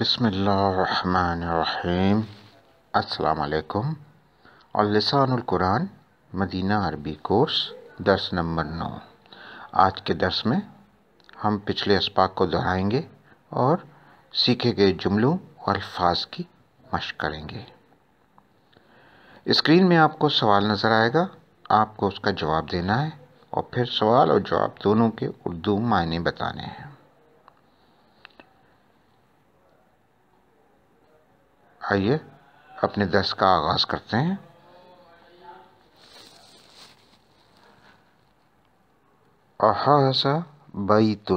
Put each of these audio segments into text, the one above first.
بسم اللہ الرحمن الرحیم۔ السلام علیکم۔ اور لسان القرآن مدینہ عربی کورس درس نمبر 9۔ آج کے درس میں ہم پچھلے اسباق کو دہرائیں گے اور سیکھے گئے جملوں اور الفاظ کی مشق کریں گے۔ اسکرین میں آپ کو سوال نظر آئے گا، آپ کو اس کا جواب دینا ہے اور پھر سوال اور جواب دونوں کے اردو معنی بتانے ہیں۔ آئیے اپنے درس کا آغاز کرتے ہیں۔ احاذا بیت،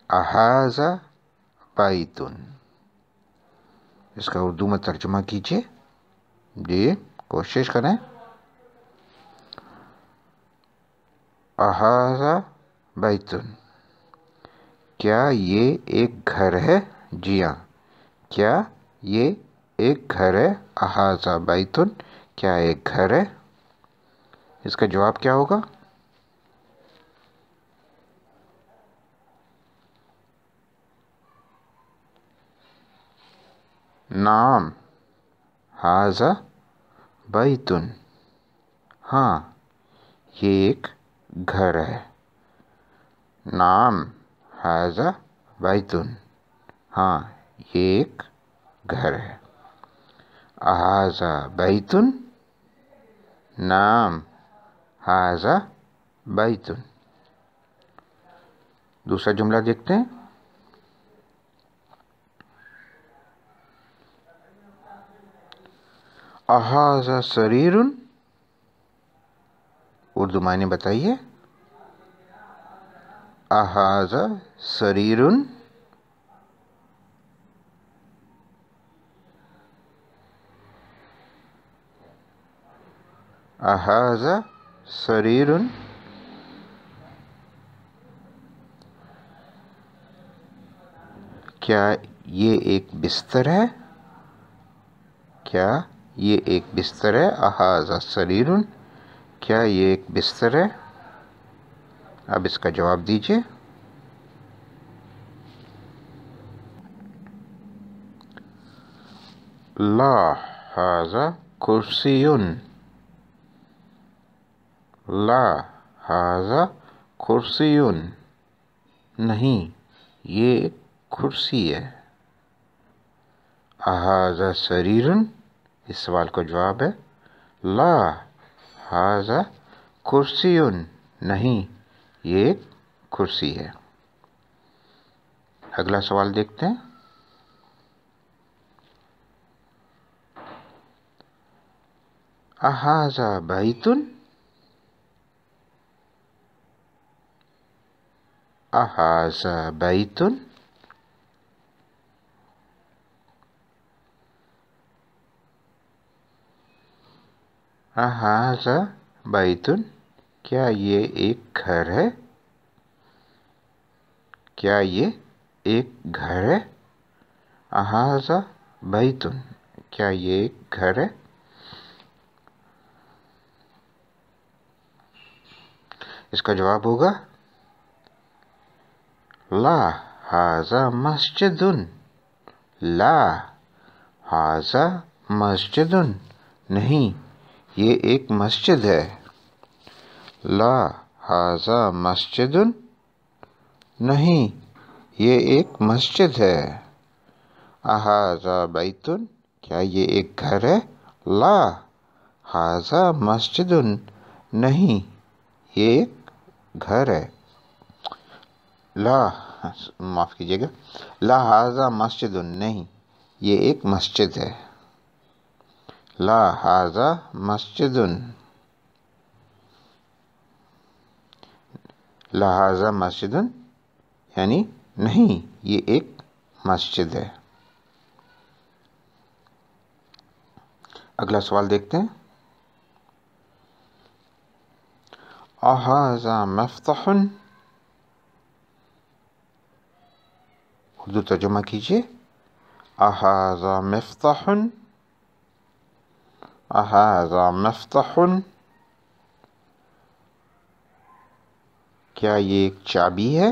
احاذا بیت، اس کا اردو میں ترجمہ کیجیے، جی کوشش کریں۔ احاذا بیت، کیا یہ ایک گھر ہے؟ جی ہاں، کیا یہ ایک گھر ہے؟ احاذا بیت، کیا ایک گھر ہے؟ اس کا جواب کیا ہوگا؟ نعم ھذا بیت، ہاں یہ ایک گھر ہے۔ نعم ھذا بیت، ہاں یہ ایک گھر ہے۔ احاذا بیت، نعم ھذا بیت۔ دوسرا جملہ دیکھتے ہیں۔ احاذا سریر، اردو معنی بتائیے۔ احاذا سریر، احاذا سریر، کیا یہ ایک بستر ہے؟ کیا یہ ایک بستر ہے؟ احاذا سریر، کیا یہ ایک بستر ہے؟ اب اس کا جواب دیجیے۔ لا ھذا کرسی، لا ھذا کرسی، نہیں یہ ایک کرسی ہے۔ احاذا سریر، اس سوال کا جواب ہے لا ھذا کرسی، نہیں یہ ایک کرسی ہے۔ اگلا سوال دیکھتے ہیں۔ احاذا بیت، احاذا بیت، احاذا بیت، کیا یہ ایک گھر ہے؟ کیا یہ ایک گھر ہے؟ احاذا بیت، کیا یہ ایک گھر ہے؟ اس کا جواب ہوگا لا ھذا مسجد، لا ھذا مسجد، نہیں یہ ایک مسجد ہے۔ لا ھذا مسجد، نہیں یہ ایک مسجد ہے۔ احاذا بیت، کیا یہ ایک گھر ہے؟ لا ھذا مسجد، نہیں یہ ایک گھر ہے۔ معاف کیجیے گا، لا ھذا مسجد، نہیں یہ ایک مسجد ہے۔ لا ھذا مسجد، لا ھذا مسجد یعنی نہیں یہ ایک مسجد ہے۔ اگلا سوال دیکھتے ہیں۔ احاذا مفتاح، اردو ترجمہ کیجیے۔ احاذا مفتاح، احاذا مفتاح، کیا یہ ایک چابی ہے؟